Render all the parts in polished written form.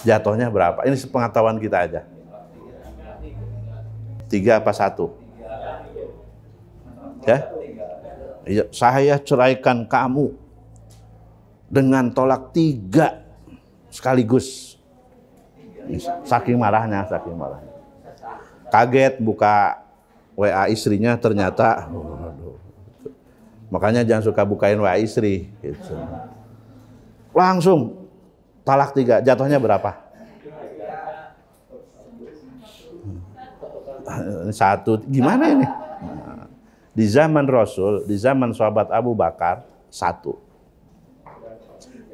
Jatuhnya berapa? Ini sepengetahuan kita aja. 3 apa 1? Ya? Iya, saya ceraikan kamu dengan tolak 3 sekaligus. Saking marahnya. Kaget buka WA istrinya, ternyata makanya jangan suka bukain WA istri gitu. Langsung talak 3, jatuhnya berapa? 1. Gimana ini? Di zaman Rasul, di zaman sahabat Abu Bakar, 1.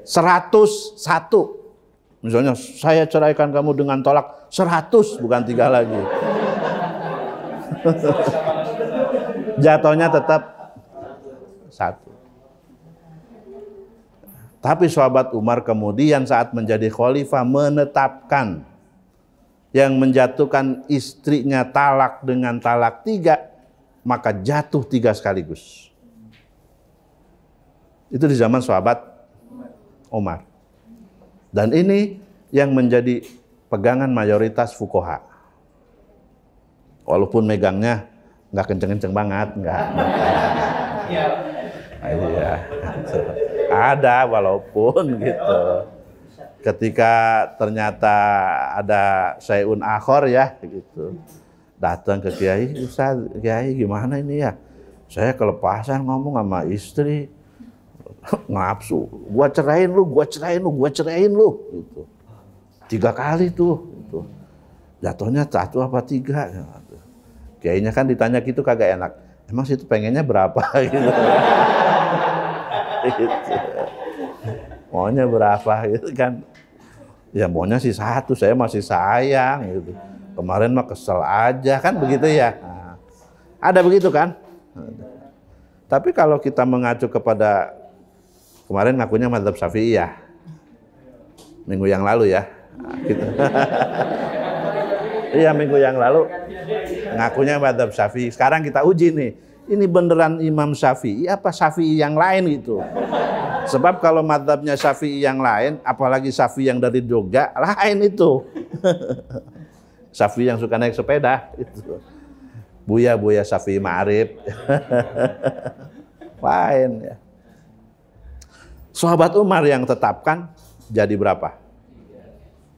101. Misalnya, saya ceraikan kamu dengan tolak 100, bukan 3 lagi. Jatuhnya tetap 1. Tapi sahabat Umar kemudian saat menjadi khalifah menetapkan yang menjatuhkan istrinya talak dengan talak 3, maka jatuh 3 sekaligus. Itu di zaman sahabat Umar. Dan ini yang menjadi pegangan mayoritas fuqaha. Walaupun megangnya nggak kenceng-kenceng banget, nggak. Iya. Ada walaupun gitu. Ketika ternyata ada syai'un akhor ya gitu. Datang ke kiai, Ustaz, kiai gimana ini ya? Saya kelepasan ngomong sama istri, ngapsu. Gua cerain lu gitu. 3 kali tuh gitu. Jatuhnya 1 apa 3 gitu. Kiainya kan ditanya gitu kagak enak. Emang situ pengennya berapa gitu. Gitu. Maunya berapa gitu kan? Ya maunya sih 1, saya masih sayang gitu. Kemarin mah kesel aja kan begitu ya. Nah, ada begitu kan? Tapi kalau kita mengacu kepada kemarin ngakunya mazhab Syafi'iyah. Minggu yang lalu ya. Nah, gitu. Iya minggu yang lalu ngakunya mazhab Syafi'i. Sekarang kita uji nih. Ini beneran Imam Syafi'i apa Syafi'i yang lain itu? Sebab kalau mazhabnya Syafi'i yang lain, apalagi Syafi'i yang dari Jogja, lain itu. Syafi'i yang suka naik sepeda itu. Buya Syafi'i Ma'arif. Lain ya. Sahabat Umar yang tetapkan jadi berapa?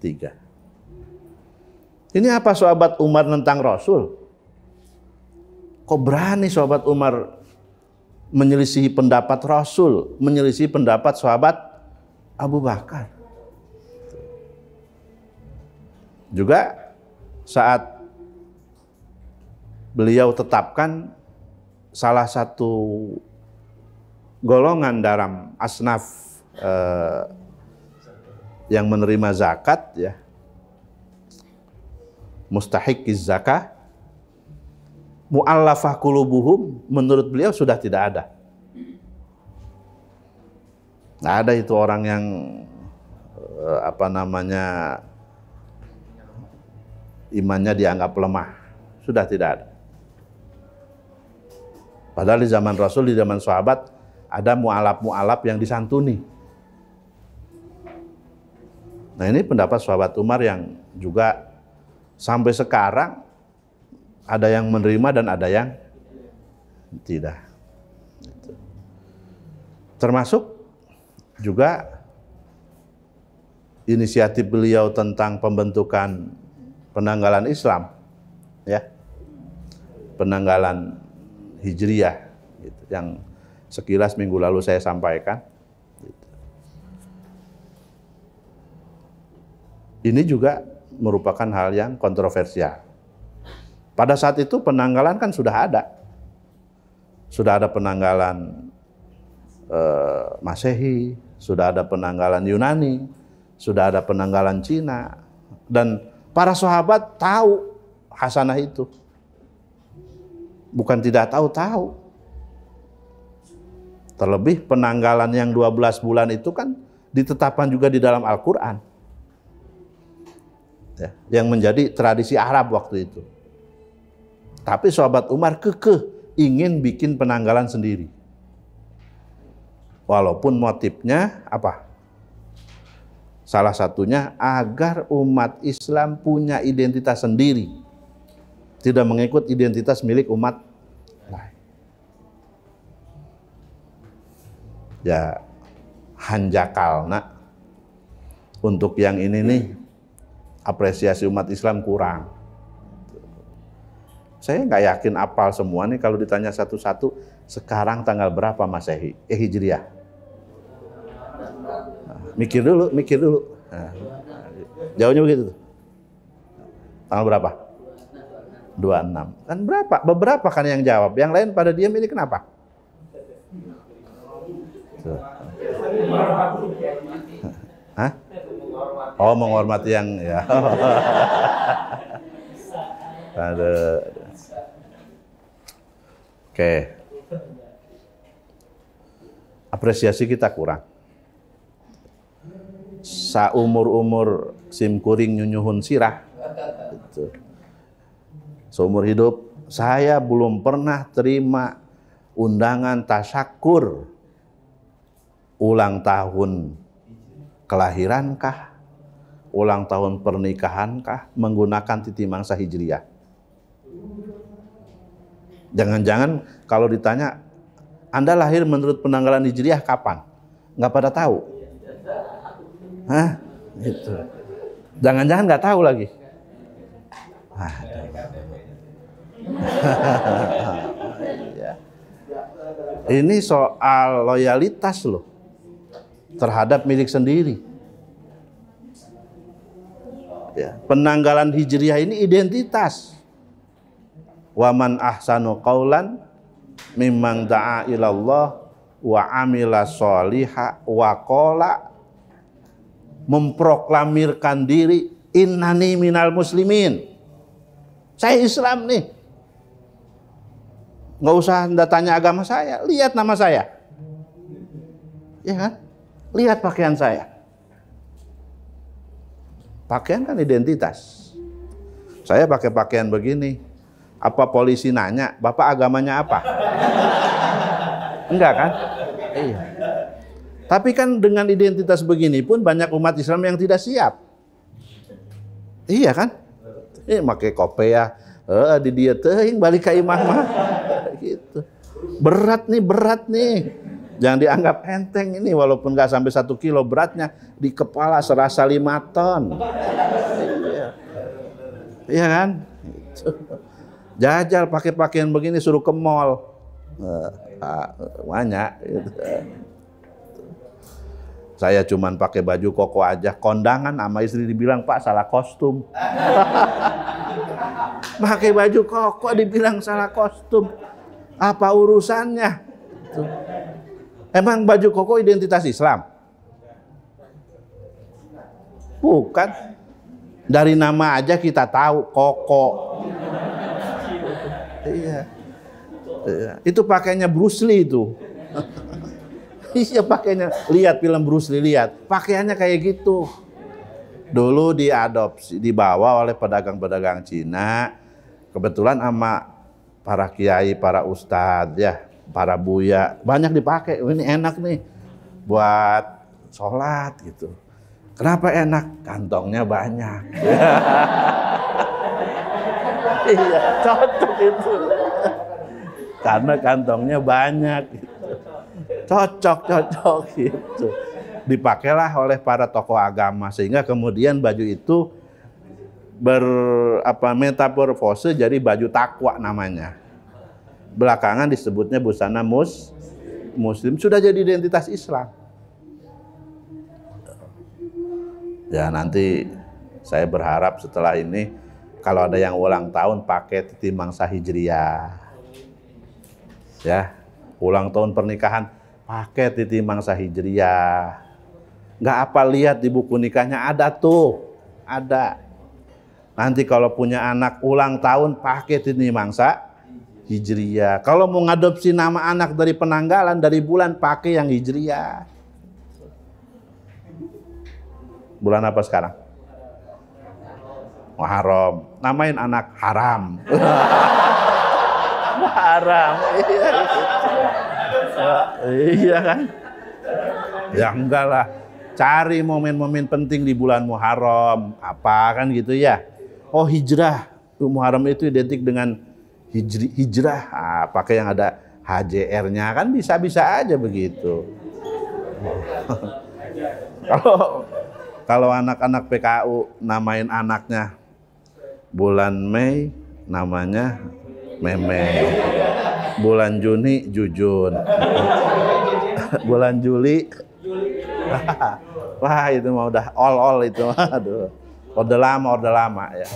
3. Ini apa sahabat Umar tentang Rasul? Kok berani sahabat Umar menyelisihi pendapat Rasul, menyelisihi pendapat sahabat Abu Bakar? Juga saat beliau tetapkan salah satu golongan dalam asnaf yang menerima zakat ya, mustahiqiz zakah, mu'allafah qulubuhum, menurut beliau sudah tidak ada. Nggak ada itu orang yang imannya dianggap lemah, sudah tidak ada. Padahal di zaman Rasul, di zaman sahabat ada mu'alaf yang disantuni. Nah ini pendapat sahabat Umar yang juga sampai sekarang ada yang menerima dan ada yang tidak. Termasuk juga inisiatif beliau tentang pembentukan penanggalan Islam, ya, penanggalan Hijriyah, gitu, yang sekilas minggu lalu saya sampaikan. Gitu. Ini juga merupakan hal yang kontroversial. Pada saat itu penanggalan kan sudah ada penanggalan Masehi, sudah ada penanggalan Yunani, sudah ada penanggalan Cina, dan para sahabat tahu hasanah itu. Bukan tidak tahu. Terlebih penanggalan yang 12 bulan itu kan ditetapkan juga di dalam Al-Quran. Ya, yang menjadi tradisi Arab waktu itu. Tapi sahabat Umar kekeh ingin bikin penanggalan sendiri. Walaupun motifnya apa? Salah satunya agar umat Islam punya identitas sendiri, tidak mengikut identitas milik umat lain. Ya, hanjakalna untuk yang ini nih, apresiasi umat Islam kurang. Saya nggak yakin apal semua nih kalau ditanya satu-satu. Sekarang tanggal berapa Masehi? Hijriah. Mikir dulu. Nah, jauhnya begitu tuh. Tanggal berapa? 26. Kan berapa? Beberapa kan yang jawab. Yang lain pada diam, ini kenapa? Tuh. Hah? Oh, menghormati yang ya. Ada. Oke. Apresiasi kita kurang. Saumur-umur simkuring nyunyuhun sirah. Gitu. Seumur hidup saya belum pernah terima undangan tasyakur ulang tahun kelahirankah, ulang tahun pernikahankah menggunakan titi mangsa hijriah. Jangan-jangan kalau ditanya, Anda lahir menurut penanggalan hijriah kapan? Nggak pada tahu. Hah? Gitu. Jangan-jangan nggak tahu lagi. Ini soal loyalitas loh terhadap milik sendiri. Ya, penanggalan hijriah ini identitas. Waman ahsanu qaulan mimman da'a ilallah wa amila sholiha wa qala, memproklamirkan diri, innani minal muslimin, saya Islam nih. Nggak usah Anda tanya agama saya, lihat nama saya, ya kan? Lihat pakaian saya. Pakaian kan identitas. Saya pakai pakaian begini, apa polisi nanya, Bapak agamanya apa? Enggak kan? Iya. Tapi kan dengan identitas begini pun banyak umat Islam yang tidak siap. Iya kan? Pakai kopiah, di dia teuing balik ke imah mah. Gitu. Berat nih. Jangan dianggap enteng ini, walaupun nggak sampai 1 kilo beratnya, di kepala serasa 5 ton. Iya kan? Jajal pakai pakaian begini suruh ke mall. Banyak. Gitu. Saya cuman pakai baju koko aja, kondangan sama istri dibilang, Pak salah kostum. Pakai baju koko dibilang salah kostum. Apa urusannya? Tuh. Emang baju koko identitas Islam? Bukan. Dari nama aja kita tahu koko. Iya. Itu pakainya Bruce Lee itu. Iya pakainya. Lihat film Bruce Lee, lihat. Pakaiannya kayak gitu. Dulu diadopsi, dibawa oleh pedagang-pedagang Cina. Kebetulan sama para kiai, para ustadz ya, para buya, banyak dipakai. Ini enak nih buat sholat gitu. Kenapa enak? Kantongnya banyak. Iya, cocok itu. Karena kantongnya banyak gitu. Cocok gitu. Dipakailah oleh para tokoh agama sehingga kemudian baju itu metamorfose jadi baju takwa namanya. Belakangan disebutnya busana muslim, sudah jadi identitas Islam. Ya nanti saya berharap setelah ini kalau ada yang ulang tahun pakai titi mangsa hijriah. Ya, ulang tahun pernikahan pakai titi mangsa hijriah. Nggak apa, lihat di buku nikahnya ada tuh, ada. Nanti kalau punya anak ulang tahun pakai titi mangsa hijriah. Kalau mau ngadopsi nama anak dari penanggalan dari bulan pakai yang hijriah. Bulan apa sekarang? Muharram. Namain anak haram. Haram. Iya kan? Ya enggak lah. cari momen-momen penting di bulan Muharram, apa kan gitu ya. Oh hijrah, Muharram itu identik dengan hijrah, pakai yang ada HJR-nya kan bisa-bisa aja begitu. Kalau anak-anak PKU namain anaknya bulan Mei namanya Meme, bulan Juni Jujun, bulan Juli wah itu mah udah all itu, aduh, orde lama ya.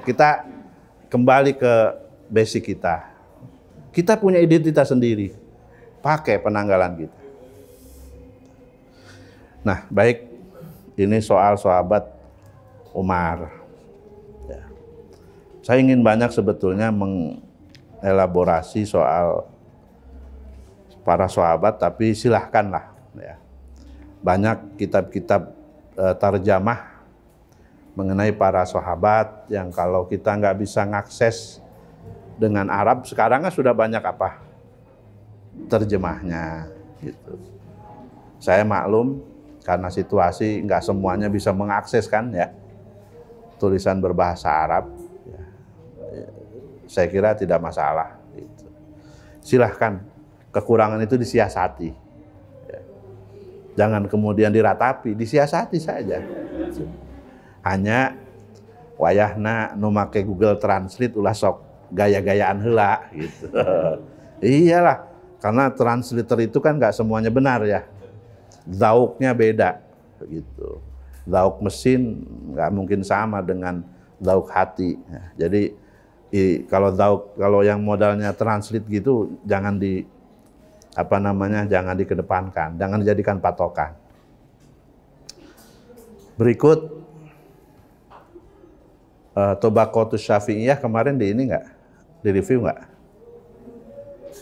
Kita kembali ke basic kita. Kita punya identitas sendiri, pakai penanggalan kita. Nah, baik, ini soal sahabat Umar. Ya. Saya ingin banyak sebetulnya mengelaborasi soal para sahabat, tapi silahkanlah. Ya. Banyak kitab-kitab tarjamah mengenai para sahabat yang kalau kita nggak bisa ngakses dengan Arab, sekarang kan sudah banyak apa? Terjemahnya. Gitu. Saya maklum, karena situasi nggak semuanya bisa mengakses kan ya tulisan berbahasa Arab, ya, saya kira tidak masalah. Gitu. Silahkan, kekurangan itu disiasati, ya. Jangan kemudian diratapi, disiasati saja. Hanya wayahna nu make Google Translate ulah sok gaya-gayaan heula gitu. Iyalah, karena translator itu kan nggak semuanya benar ya. Zauknya beda begitu. Zauk mesin nggak mungkin sama dengan zauk hati. Jadi kalau yang modalnya translate gitu jangan jangan dikedepankan, jangan dijadikan patokan. Berikut Tobaqatus Syafi'iyah kemarin di ini nggak? Di review nggak?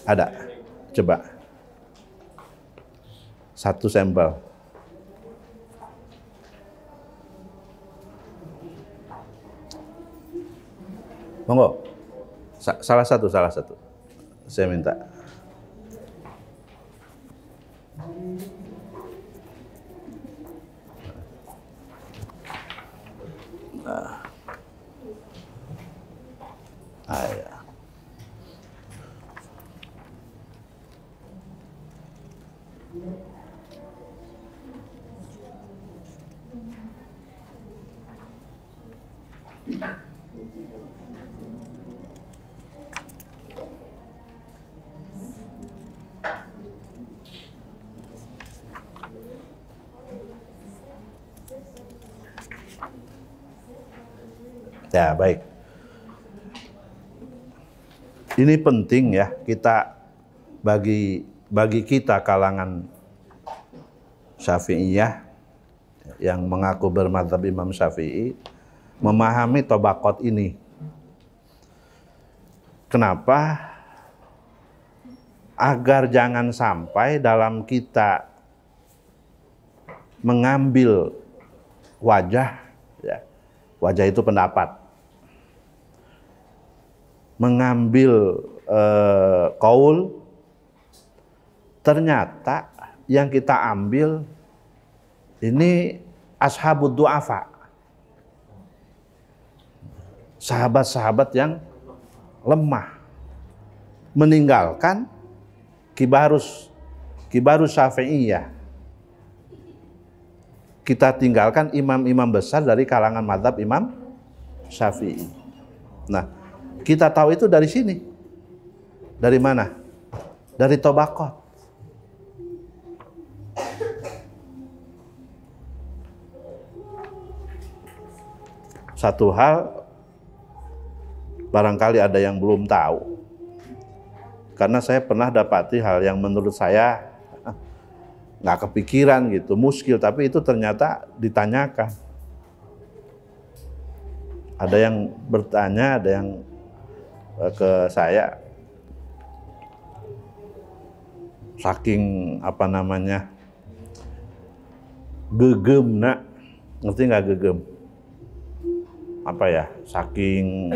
Ada? Coba. Satu sampel. Monggo. Salah satu. Saya minta. Nah. Ya. Ya, baik. Ini penting ya, kita bagi kita kalangan Syafi'iyah yang mengaku bermadzhab Imam Syafi'i, memahami tobaqat ini. Kenapa? Agar jangan sampai dalam kita mengambil wajah, ya, wajah itu pendapat, mengambil qaul, ternyata yang kita ambil ini ashabud du'afa, sahabat-sahabat yang lemah, meninggalkan kibarus Syafi'iyah. Kita tinggalkan imam-imam besar dari kalangan mazhab Imam Syafi'i. Nah, kita tahu itu dari sini. Dari mana? Dari Tobaqat. Satu hal barangkali ada yang belum tahu. Karena saya pernah dapati hal yang menurut saya nggak kepikiran gitu, muskil, tapi itu ternyata ditanyakan. Ada yang bertanya, ada yang ke saya, saking gegem nak, ngerti nggak gegem? Apa ya? Saking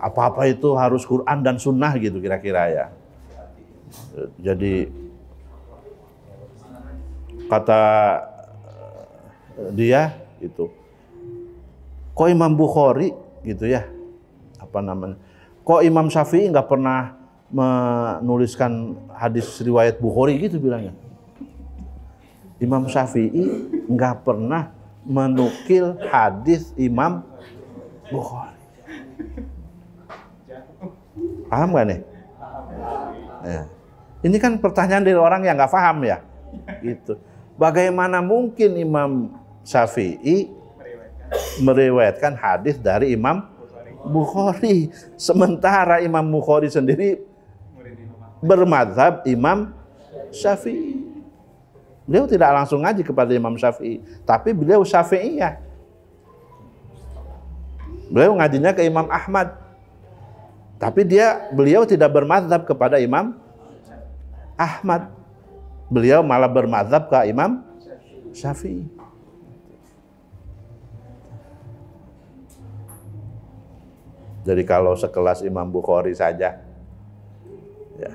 apa-apa itu harus Quran dan Sunnah gitu kira-kira ya. Jadi Kata dia itu, kok Imam Bukhari gitu ya, apa namanya, kok Imam Syafi'i nggak pernah menuliskan hadis riwayat Bukhari gitu bilangnya. Imam Syafi'i nggak pernah menukil hadis Imam Bukhari. Paham gak nih? Ya. Ini kan pertanyaan dari orang yang nggak paham ya. Gitu. Bagaimana mungkin Imam Syafi'i meriwayatkan hadis dari Imam Bukhari, sementara Imam Bukhari sendiri bermadzhab Imam Syafi'i. Beliau tidak langsung ngaji kepada Imam Syafi'i, tapi beliau Syafi'iyah. Beliau ngajinya ke Imam Ahmad, tapi beliau tidak bermadzhab kepada Imam Ahmad. Beliau malah bermadzhab ke Imam Syafi'i. Jadi kalau sekelas Imam Bukhari saja ya,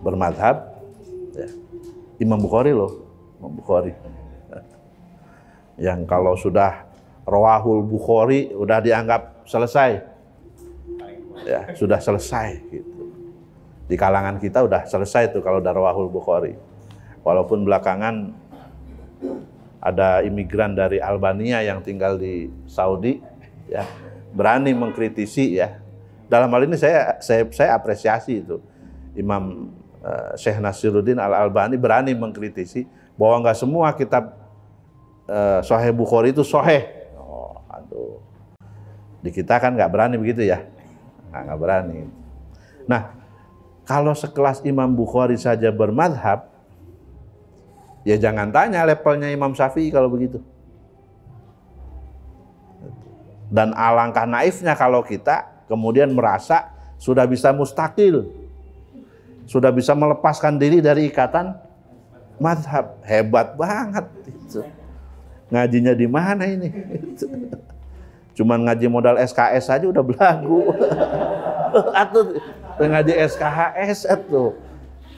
bermadzhab ya, Imam Bukhari loh, Imam Bukhari. Yang kalau sudah Rawahul Bukhari udah dianggap selesai. Ya, sudah selesai gitu. Di kalangan kita udah selesai tuh kalau udah Rawahul Bukhari. Walaupun belakangan ada imigran dari Albania yang tinggal di Saudi ya, berani mengkritisi ya. Dalam hal ini saya apresiasi itu. Imam Syekh Nasiruddin Al-Albani berani mengkritisi bahwa nggak semua kitab Sahih Bukhari itu sahih. Oh, aduh. Di kita kan nggak berani begitu ya. Nggak berani. Nah, kalau sekelas Imam Bukhari saja bermadhab, ya jangan tanya levelnya Imam Syafi'i kalau begitu. Dan alangkah naifnya kalau kita kemudian merasa sudah bisa mustakil, sudah bisa melepaskan diri dari ikatan madhab. Hebat banget itu. Ngajinya di mana ini? Cuman ngaji modal SKS aja udah belagu. Atuh ngaji SKHS itu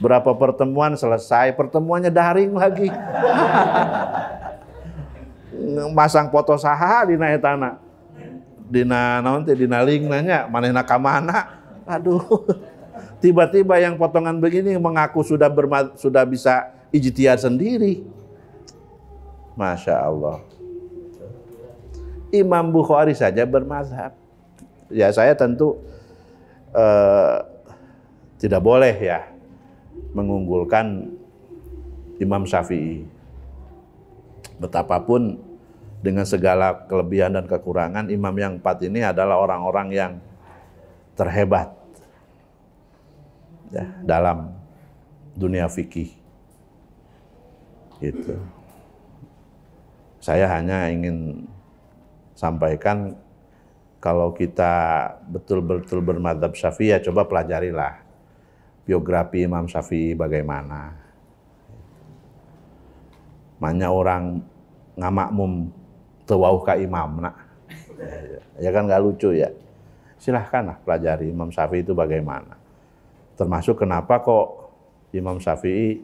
berapa pertemuan selesai, pertemuannya daring lagi. Masang foto saha dina etana. Dina naon teh dina link nanya manehna ka mana? Aduh. Tiba-tiba yang potongan begini mengaku sudah bisa ijtihad sendiri. Masya Allah. Imam Bukhari saja bermazhab. Ya saya tentu tidak boleh ya mengunggulkan Imam Syafi'i. Betapapun dengan segala kelebihan dan kekurangan, imam yang 4 ini adalah orang-orang yang terhebat ya, dalam dunia fikih. Gitu. Saya hanya ingin sampaikan, kalau kita betul-betul bermadzhab Syafi'i, ya coba pelajarilah biografi Imam Syafi'i bagaimana. Banyak orang ngamakmum tewauh ka imam nak. Ya kan nggak lucu ya. Silahkanlah pelajari Imam Syafi'i itu bagaimana. Termasuk kenapa kok Imam Syafi'i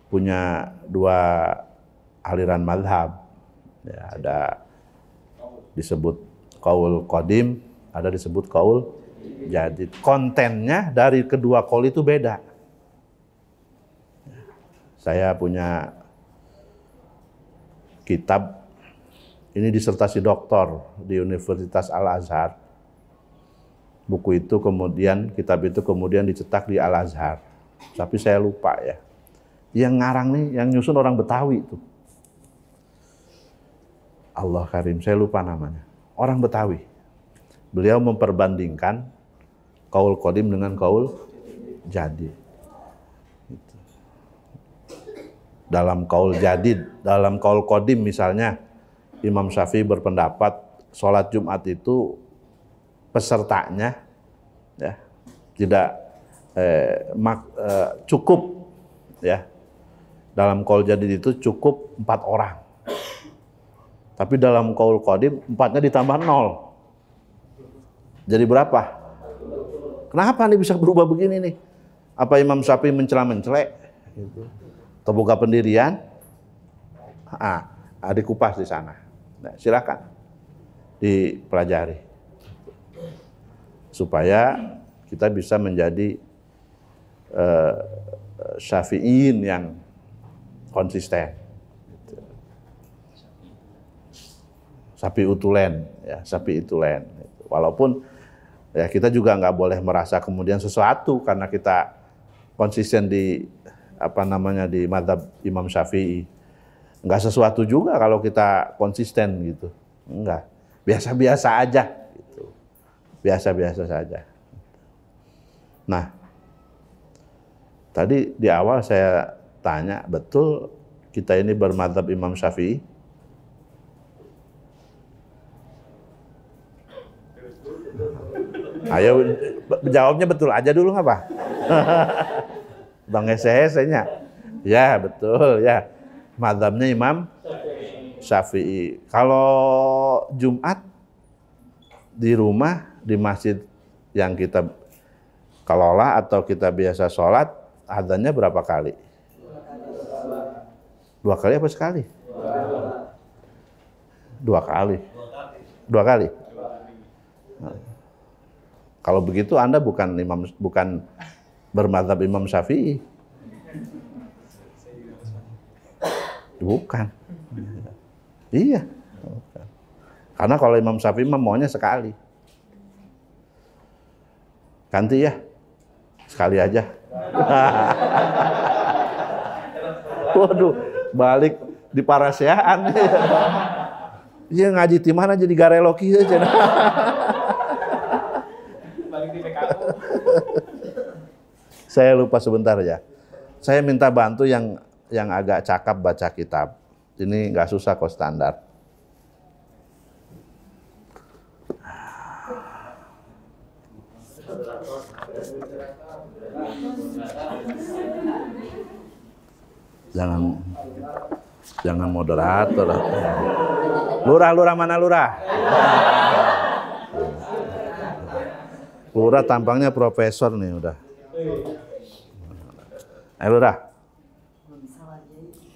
punya 2 aliran madhab. Ya, ada disebut qaul qadim, ada disebut qaul jadid. Kontennya dari kedua qaul itu beda. Saya punya kitab, ini disertasi doktor di Universitas Al-Azhar. Buku itu kemudian, kitab itu kemudian dicetak di Al-Azhar. Tapi saya lupa ya. Yang ngarang nih, yang nyusun orang Betawi itu. Allah Karim, saya lupa namanya. Orang Betawi. Beliau memperbandingkan qaul qadim dengan qaul jadid. Dalam qaul jadid, dalam qaul qadim misalnya, Imam Syafi'i berpendapat sholat Jumat itu pesertanya ya tidak cukup ya. Dalam qaul jadid itu cukup 4 orang. Tapi dalam qaul qadim 4-nya ditambah 0. Jadi berapa? Kenapa nih bisa berubah begini nih? Apa Imam Syafi'i mencela-mencelek? Gitu. Terbuka pendirian? Dikupas di sana. Nah, silakan dipelajari supaya kita bisa menjadi Syafi'iin yang konsisten. Sapi utulen, ya, sapi utulen. Walaupun ya kita juga nggak boleh merasa kemudian sesuatu karena kita konsisten di di mazhab Imam Syafi'i. Nggak sesuatu juga kalau kita konsisten gitu. Enggak. Biasa-biasa aja gitu. Biasa-biasa saja. Nah, tadi di awal saya tanya, betul kita ini bermadzhab Imam Syafi'i? Ayo jawabnya betul aja dulu nggak Pak? Bang hese-hesenya. Ya betul ya. Madzhabnya Imam Syafi'i. Kalau Jumat di rumah di masjid yang kita kelola atau kita biasa sholat, adzannya berapa kali? 2 kali apa sekali? 2 kali. 2 kali. Nah, kalau begitu Anda bukan bermadzhab Imam Syafi'i. Bukan. Iya. Karena kalau Imam Syafi'i maunya sekali. Ganti ya. Sekali aja. Waduh, balik di Parasiaan. Iya ngaji di mana jadi gareloki aja. Balik di PKU. Saya lupa sebentar ya. Saya minta bantu yang agak cakap baca kitab. Ini nggak susah kok, standar. Jangan moderator. Lurah mana lurah? Lurah tampangnya profesor nih udah. Lurah.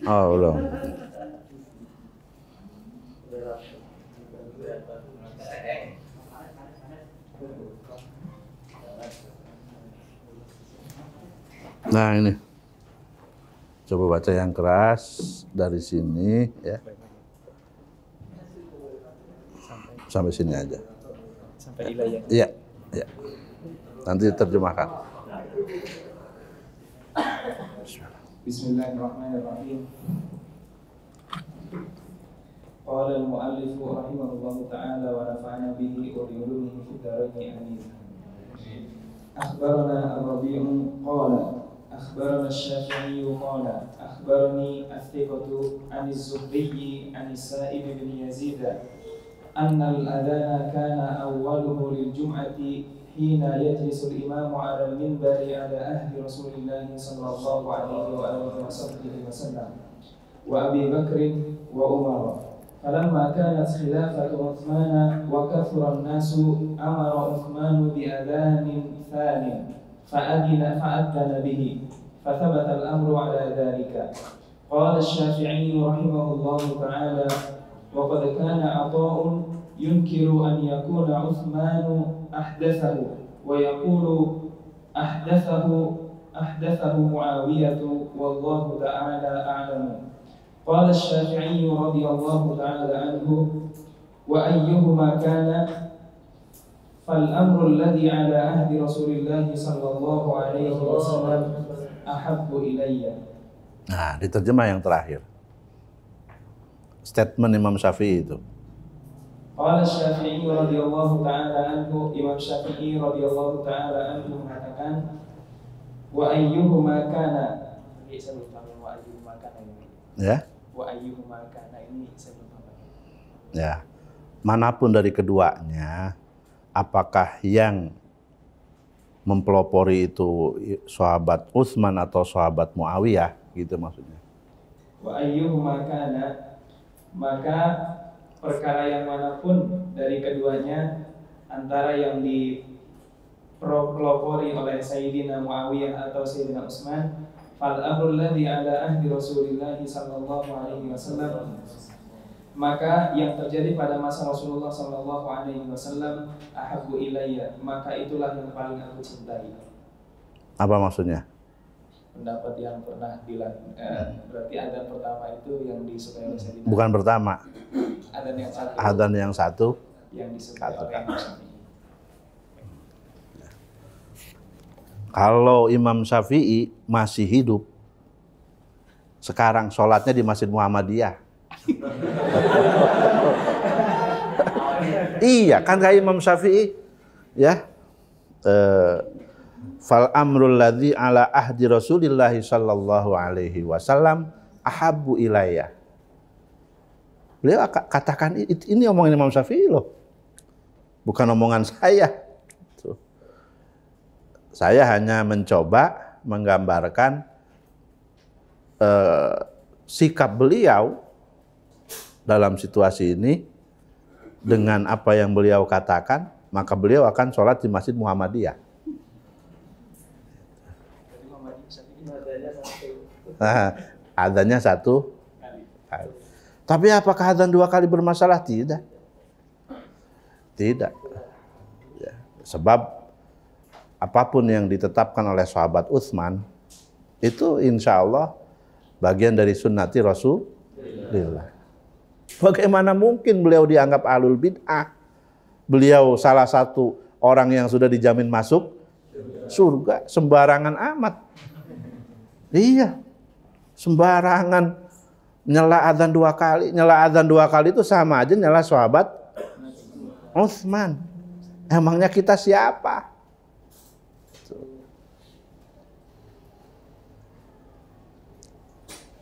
Oh belum. Nah ini, coba baca yang keras dari sini ya, sampai sini aja. Sampai ilah ya? Iya, iya. Nanti diterjemahkan. Bismillahirrahmanirrahim. Qala al-mu'allif rahimahullahu ta'ala wa nafa'ana bihi wa bi ulumihi fid dharain amin. Akhbarana Ar-Rabi'u qala أخبرنا الشافعي قال أخبرني الثقة عن الزهري عن السائب بن يزيد أن الأذان كان أوله للجمعة حين يجلس الإمام على المنبر على عهد رسول الله صلى الله عليه وآله وصحبه وسلم وأبي بكر وعمر فلما كانت خلافة عثمان وكثر الناس أمر عثمان بأذان ثان فأذن به فثبت الأمر على ذلك. قال الشافعي رحمه الله تعالى وقد كان عطاء ينكر أن يكون عثمان أحدثه ويقول أحدثه معاوية والله تعالى أعلم. قال الشافعي رضي الله تعالى عنه وأيهما كان فالأمر الذي على عهد رسول الله صلى الله عليه وسلم أحب إلي. Nah, diterjemah yang terakhir. Statement Imam Syafi'i itu. Qala Syafi'i radhiyallahu ta'ala anhu, Imam Syafi'i radhiyallahu ta'ala anhu mengatakan wa ayyuhuma kana. Saya lupa wa ayyuhuma kana ini. Ya. Wa ayyuhuma kana ini saya lupa. Ya. Manapun dari keduanya, apakah yang mempelopori itu sahabat Utsman atau sahabat Muawiyah, gitu maksudnya. Wa ayyuhuma kana, maka perkara yang manapun dari keduanya, antara yang dipelopori oleh Sayyidina Muawiyah atau Sayyidina Utsman, fal amrul ladzi ala ahdi Rasulillah sallallahu alaihi wasallam, maka yang terjadi pada masa Rasulullah sallallahu alaihi wasallam, ahabbu ilayya, maka itulah yang paling aku cintai. Apa maksudnya? Pendapat yang pernah dilakukan, berarti adzan pertama itu yang disukai oleh Sayyidina. Bukan pertama. Adzan yang satu. Adzan yang satu Yang disukai oleh Imam Syafi'i. Kalau Imam Syafi'i masih hidup, sekarang sholatnya di Masjid Muhammadiyah. Iya, kan kayak Imam Syafi'i, ya. Fal amrul ladzi ala ahdi Rasulillah sallallahu alaihi wasallam ahabbu ilayya. Beliau katakan ini omongan Imam Syafi'i loh. Bukan omongan saya. Saya hanya mencoba menggambarkan sikap beliau dalam situasi ini dengan apa yang beliau katakan, maka beliau akan sholat di Masjid Muhammadiyah. Nah, adzannya satu kali. Tapi apakah adzan dua kali bermasalah? Tidak. Tidak. Ya, sebab apapun yang ditetapkan oleh sahabat Utsman itu insya Allah bagian dari sunnati Rasulullah. Bagaimana mungkin beliau dianggap ahlul bid'ah? Beliau salah satu orang yang sudah dijamin masuk surga, sembarangan amat. Iya, sembarangan nyela adzan dua kali. Nyela adzan dua kali itu sama aja nyela sahabat Utsman. Emangnya kita siapa?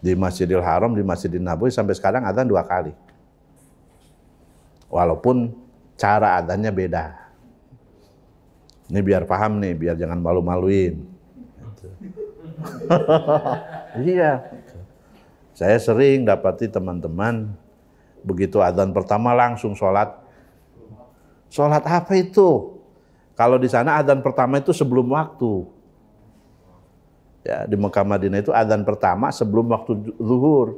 Di Masjidil Haram, di Masjidil Nabawi sampai sekarang adzan dua kali. Walaupun cara adzannya beda. Ini biar paham nih, biar jangan malu-maluin. Iya. Saya sering dapati teman-teman begitu adzan pertama langsung sholat. Sholat apa itu? Kalau di sana adzan pertama itu sebelum waktu. Ya, di Mekah Madinah itu adzan pertama sebelum waktu zuhur.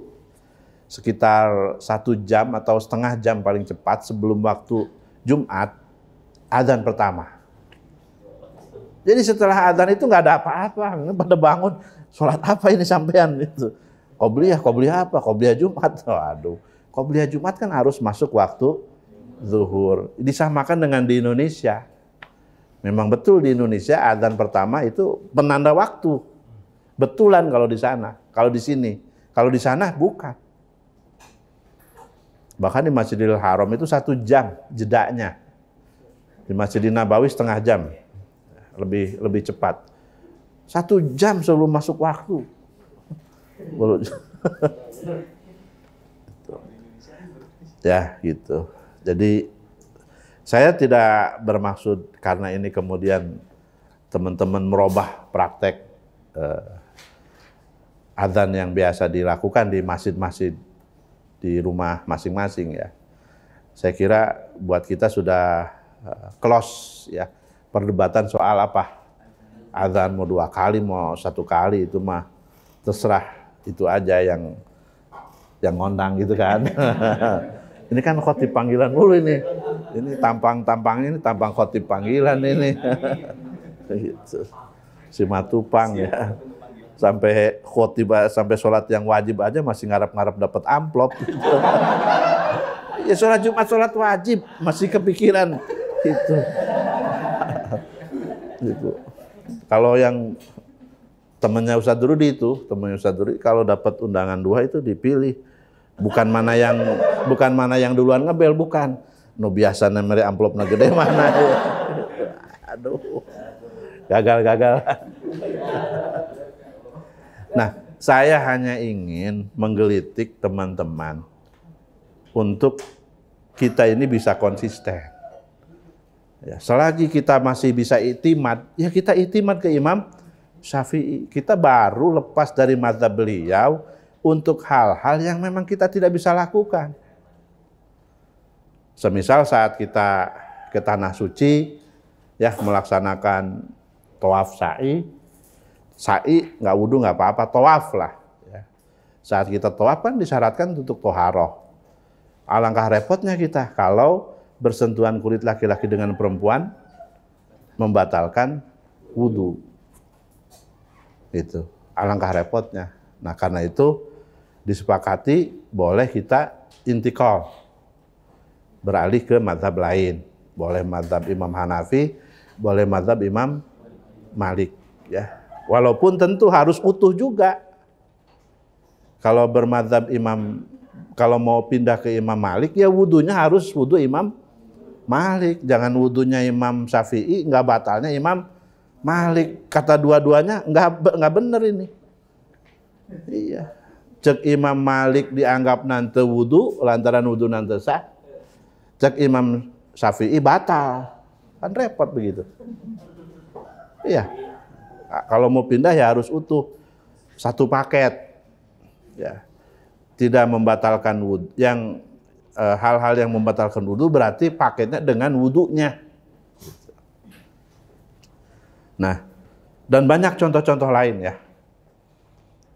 Sekitar 1 jam atau setengah jam paling cepat sebelum waktu Jumat, adzan pertama. Jadi setelah adzan itu nggak ada apa-apa, pada bangun, sholat apa ini sampean itu? Qobliyah apa? Qobliyah Jumat. Waduh, qobliyah Jumat kan harus masuk waktu zuhur. Disamakan dengan di Indonesia. Memang betul di Indonesia adzan pertama itu penanda waktu. Betulan kalau di sana, kalau di sini. Kalau di sana bukan. Bahkan di Masjidil Haram itu 1 jam jedanya. Di Masjidil Nabawi setengah jam. Lebih cepat. 1 jam sebelum masuk waktu. Ya gitu. Jadi saya tidak bermaksud karena ini kemudian teman-teman merubah praktek adzan yang biasa dilakukan di masjid-masjid di rumah masing-masing ya. Saya kira buat kita sudah close ya perdebatan soal apa adzan mau 2 kali mau 1 kali itu mah terserah, itu aja yang ngondang gitu kan. Ini kan khotib panggilan mulu ini tampangnya ini tampang khotib panggilan ini. Gitu. Si Matupang ya. Sampai khotib sampai sholat yang wajib aja masih ngarap-ngarap dapat amplop gitu. Ya sholat Jumat sholat wajib masih kepikiran gitu. Gitu. Kalau yang temannya Ustadz Rudi kalau dapat undangan 2 itu dipilih. Bukan mana yang duluan ngebel, bukan. Nu biasa nemere amplopna gede mana ya. Aduh. Gagal. Nah, saya hanya ingin menggelitik teman-teman untuk kita ini bisa konsisten. Ya, selagi kita masih bisa iktimad, ya kita iktimad ke Imam Syafi'i. Kita baru lepas dari mazhab beliau untuk hal-hal yang memang kita tidak bisa lakukan. Semisal saat kita ke Tanah Suci, ya melaksanakan tawaf sa'i, sa'i nggak wudu nggak apa-apa, tawaf lah. Ya. Saat kita tawaf kan disyaratkan untuk toharoh. Alangkah repotnya kita kalau bersentuhan kulit laki-laki dengan perempuan membatalkan wudu. Itu alangkah repotnya. Nah karena itu disepakati boleh kita intikal, beralih ke mazhab lain. Boleh mazhab Imam Hanafi, boleh mazhab Imam Malik. Ya. Walaupun tentu harus utuh juga. Kalau bermazhab kalau mau pindah ke Imam Malik, ya wudunya harus wudu Imam Malik. Jangan wudunya Imam Syafi'i, nggak batalnya Imam Malik. Kata dua-duanya nggak bener ini. Iya. Cek Imam Malik dianggap nanti wudu, lantaran wudu nanti sah. Cek Imam Syafi'i batal. Kan repot begitu. Iya. Nah, kalau mau pindah ya harus utuh. Satu paket. Ya. Tidak membatalkan wudu. Yang hal-hal yang membatalkan wudu berarti paketnya dengan wudunya. Nah, dan banyak contoh-contoh lain ya.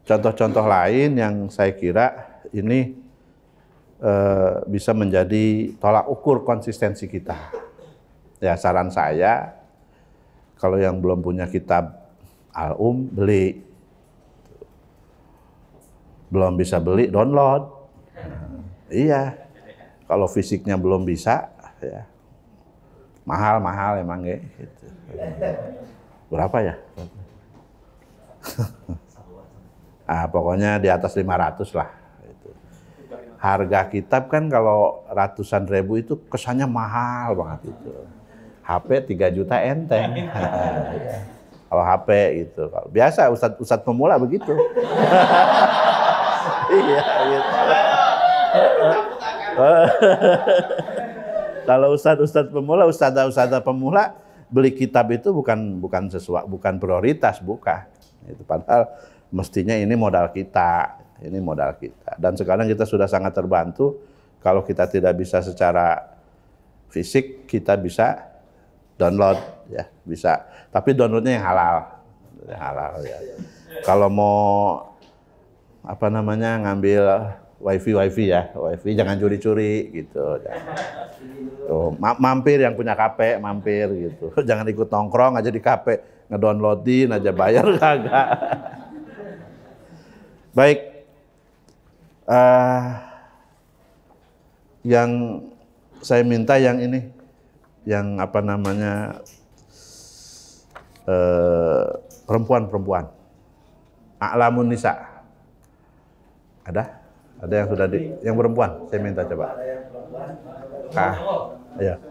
Contoh-contoh lain yang saya kira ini bisa menjadi tolak ukur konsistensi kita. Ya saran saya, kalau yang belum punya kitab Al-Um, beli. Belum bisa beli, download. Iya, kalau fisiknya belum bisa, ya mahal emang ya. Gitu. Berapa ya? Pokoknya di atas 500 lah. Harga kitab kan kalau ratusan ribu itu kesannya mahal banget itu. HP 3 juta enteng. Kalau HP gitu. Kalau biasa ustadz pemula begitu. Iya gitu. Kalau ustadz pemula, ustadzah pemula beli kitab itu bukan prioritas, bukan. Itu padahal mestinya ini modal kita. Dan sekarang kita sudah sangat terbantu kalau kita tidak bisa secara fisik, kita bisa download ya, bisa. Tapi downloadnya yang halal ya. Kalau mau ngambil wifi ya, wifi jangan curi-curi gitu. Tuh, mampir yang punya KP, mampir gitu. Jangan ikut nongkrong aja di KP, ngedownloadin aja, bayar kagak. Baik. Yang saya minta yang ini, yang perempuan, a'lamun nisa. Ada yang sudah yang perempuan, saya minta coba. Ya.